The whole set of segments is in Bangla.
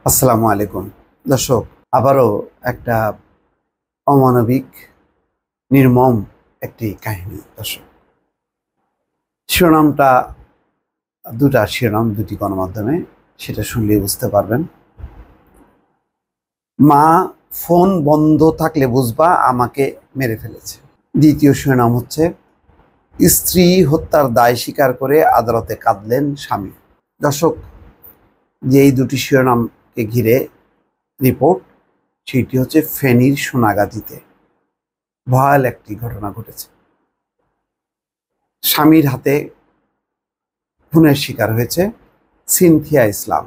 আসসালামু আলাইকুম দর্শক, আবারও একটা অমানবিক নির্মম একটি কাহিনী। দর্শক, শিরোনামটা শিরোনাম দুটি গণমাধ্যমে, সেটা শুনলেই বুঝতে পারবেন। মা ফোন বন্ধ থাকলে বুঝবা আমাকে মেরে ফেলেছে। দ্বিতীয় শিরোনাম হচ্ছে স্ত্রী হত্যার দায় স্বীকার করে আদালতে কাঁদলেন স্বামী। দর্শক, যে এই দুটি শিরোনামকে ঘিরে রিপোর্ট, সেটি হচ্ছে ফেনীর সোনাগাজীতে ভয়াল একটি ঘটনা ঘটেছে। স্বামীর হাতে খুনের শিকার হয়েছে সিনথিয়া ইসলাম।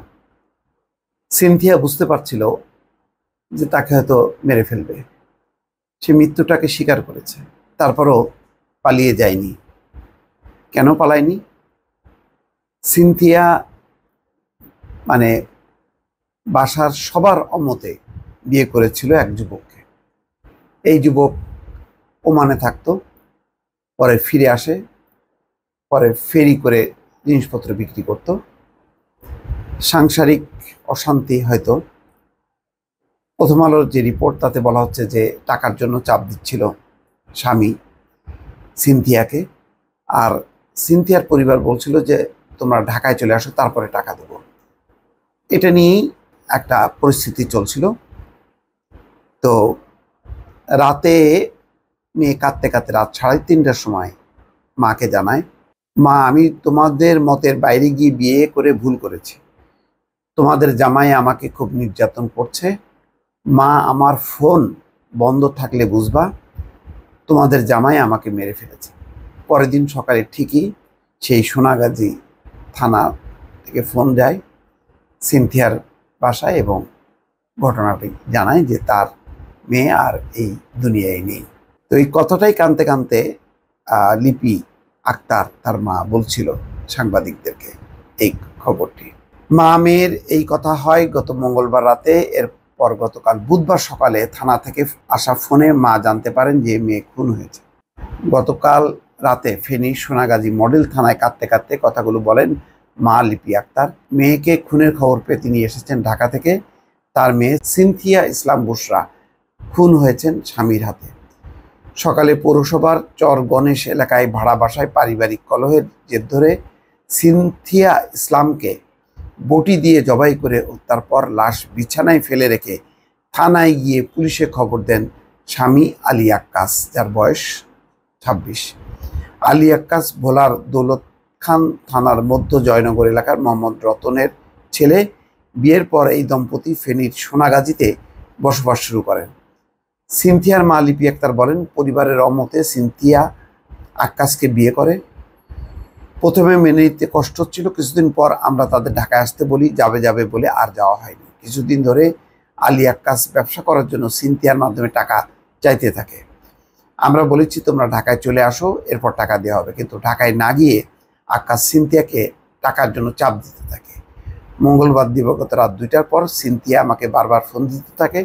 সিনথিয়া বুঝতে পারছিল যে তাকে হয়তো মেরে ফেলবে, সে মৃত্যুটাকে স্বীকার করেছে, তারপরও পালিয়ে যায়নি। কেন পালায়নি? সিনথিয়া বাসার সবার অমতে বিয়ে করেছিল এক যুবককে। এই যুবক ওমানে থাকতো, পরে ফিরে আসে, পরে ফেরি করে জিনিসপত্র বিক্রি করত। সাংসারিক অশান্তি হয়তো। প্রথম আলোর যে রিপোর্ট, তাতে বলা হচ্ছে যে টাকার জন্য চাপ দিচ্ছিল স্বামী সিনথিয়াকে, আর সিনথিয়ার পরিবার বলছিল যে তোমরা ঢাকায় চলে আসো, তারপরে টাকা দেবো। এটা নিয়েই একটা পরিস্থিতি চলছিল। তো রাতে মেয়ে কাঁদতে কাঁদতে রাত 3:30টার সময় মাকে জানায়, মা, আমি তোমাদের মতের বাইরে গিয়ে বিয়ে করে ভুল করেছি। তোমাদের জামাই আমাকে খুব নির্যাতন করছে। মা, আমার ফোন বন্ধ থাকলে বুঝবা তোমাদের জামাই আমাকে মেরে ফেলেছে। পরের দিন সকালে ঠিকই সেই সোনাগাজী থানা থেকে ফোন যায় সিনথিয়ার বাসায় এবং ঘটনাটি জানায় যে তার মেয়ে আর এই দুনিয়ায় নেই। তো এই কথাটাই কানতে কানতে লিপি আক্তার, তার মা, বলছিল সাংবাদিকদেরকে এই খবরটি। মা মেয়ের এই কথা হয় গত মঙ্গলবার রাতে। এরপর গতকাল বুধবার সকালে থানা থেকে আসা ফোনে মা জানতে পারেন যে মেয়ে খুন হয়েছে। গতকাল রাতে ফেনী সোনাগাজী মডেল থানায় কাঁদতে কাঁদতে কথাগুলো বলেন মা লিপি আক্তার। মেয়েকে খুনের খবর পেয়ে তিনি এসেছেন ঢাকা থেকে। তার মেয়ে সিনথিয়া ইসলাম বুশরা খুন হয়েছেন স্বামীর হাতে। সকালে পৌরসভার চর গণেশ এলাকায় ভাড়া বাসায় পারিবারিক কলহের জের ধরে সিনথিয়া ইসলামকে বটি দিয়ে জবাই করে হত্যার পর লাশ বিছানায় ফেলে রেখে থানায় গিয়ে পুলিশে খবর দেন স্বামী আলী আক্কাস, যার বয়স 26। আলী আক্কাস ভোলার দৌলত খান থানার মধ্য জয়নগর এলাকার মোহাম্মদ রতনের ছেলে। বিয়ের পর এই দম্পতি ফেনীর সোনাগাজীতে বসবাস শুরু করেন। সিনথিয়ার মা লিপি আক্তার বলেন, পরিবারের অমতে সিনথিয়া আক্কাসকে বিয়ে করে। প্রথমে মেনে নিতে কষ্ট হচ্ছিল, কিছুদিন পর আমরা তাদের ঢাকায় আসতে বলি, যাবে বলে আর যাওয়া হয়নি। কিছুদিন ধরে আলী আক্কাস ব্যবসা করার জন্য সিনথিয়ার মাধ্যমে টাকা চাইতে থাকে। আমরা বলেছি তোমরা ঢাকায় চলে আসো, এরপর টাকা দেওয়া হবে। কিন্তু ঢাকায় না গিয়ে আক্কাস সিনথিয়াকে টাকার জন্য চাপ দিতে থাকে। মঙ্গলবার দিবাগত রাত 2টার পর সিনথিয়া আমাকে বারবার ফোন দিতে থাকে।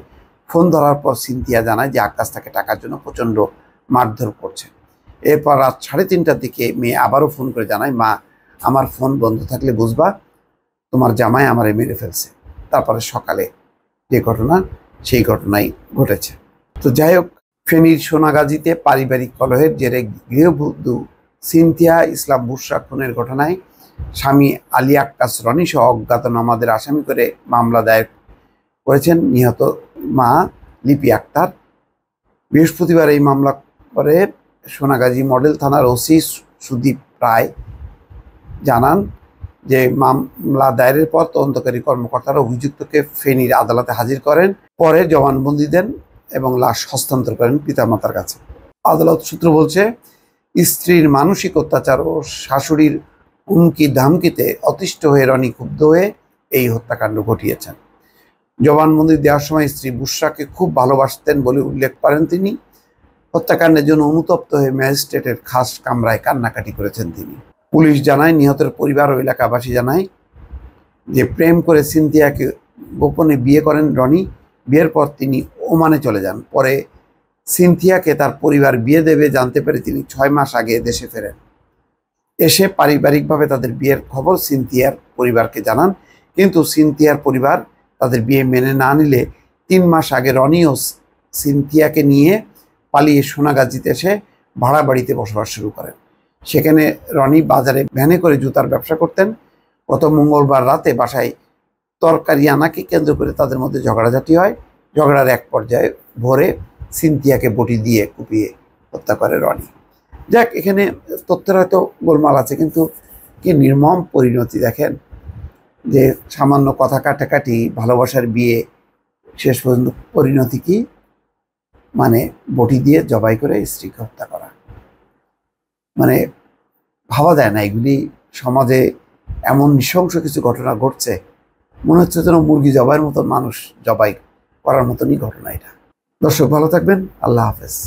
ফোন ধরার পর সিনথিয়া জানায় যে আক্কাস তাকে টাকার জন্য প্রচণ্ড মারধর করছে। এরপর রাত 3:30টার দিকে মেয়ে আবারও ফোন করে জানায়, মা, আমার ফোন বন্ধ থাকলে বুঝবা তোমার জামাই আমারে মেরে ফেলছে। তারপরে সকালে যে ঘটনা, সেই ঘটনাই ঘটেছে। তো যাই হোক, ফেনীর সোনাগাজীতে পারিবারিক কলহের জেরে গৃহবধূ সিনথিয়া ইসলাম বুশরা খুনের ঘটনায় স্বামী আলী আক্কাস রনি সহ অজ্ঞাতনামাদের আসামি করে মামলা দায়ের করেছেন নিহত মা লিপি আক্তার। বৃহস্পতিবার এই মামলা করে সোনাগাজী মডেল থানার ওসি সুদীপ রায় জানান যে মামলা দায়েরের পর তদন্তকারী কর্মকর্তারা অভিযুক্তকে ফেনীর আদালতে হাজির করেন, পরে জবানবন্দি দেন এবং লাশ হস্তান্তর করেন পিতামাতার কাছে। আদালত সূত্র বলছে, স্ত্রীর মানসিক অত্যাচার ও শাশুড়ির হুমকি ধামকিতে অতিষ্ঠ হয়ে রনি ক্ষুব্ধ হয়ে এই হত্যাকাণ্ড ঘটিয়েছেন। জবানবন্দি দেওয়ার সময় স্ত্রী বুশরাকে খুব ভালোবাসতেন বলে উল্লেখ করেন তিনি। হত্যাকাণ্ডের জন্য অনুতপ্ত হয়ে ম্যাজিস্ট্রেটের খাস কামরায় কান্নাকাটি করেছেন তিনি। পুলিশ জানায়, নিহতের পরিবার ও এলাকাবাসী জানায় যে প্রেম করে সিনথিয়াকে গোপনে বিয়ে করেন রনি। বিয়ের পর তিনি ওমানে চলে যান। পরে সিনথিয়াকে তার পরিবার বিয়ে দেবে জানতে পেরে তিনি 6 মাস আগে দেশে ফেরেন। এসে পারিবারিকভাবে তাদের বিয়ের খবর সিনথিয়ার পরিবারকে জানান, কিন্তু সিনথিয়ার পরিবার তাদের বিয়ে মেনে না নিলে 3 মাস আগে রনি ও সিনথিয়াকে নিয়ে পালিয়ে সোনাগাজীতে এসে ভাড়া বাড়িতে বসবাস শুরু করেন। সেখানে রনি বাজারে ভ্যানে করে জুতার ব্যবসা করতেন। গত মঙ্গলবার রাতে বাসায় তরকারি আনাকে কেন্দ্র করে তাদের মধ্যে ঝগড়াঝাটি হয়। ঝগড়ার এক পর্যায়ে ভোরে সিনথিয়াকে বটি দিয়ে কুপিয়ে হত্যা করে রনি। যাক, এখানে তথ্যের হয়তো গোলমাল আছে, কিন্তু কি নির্মম পরিণতি দেখেন, যে সামান্য কথা কাটাকাটি, ভালোবাসার বিয়ে, শেষ পর্যন্ত পরিণতি কি, মানে বটি দিয়ে জবাই করে স্ত্রীকে হত্যা করা। মানে ভাবা যায় না, এগুলি সমাজে এমন নৃশংস কিছু ঘটনা ঘটছে, মনে হচ্ছে যেন মুরগি জবাইয়ের মতো মানুষ জবাই করার মতনই ঘটনা এটা। দর্শক ভালো থাকবেন, আল্লাহ হাফেজ।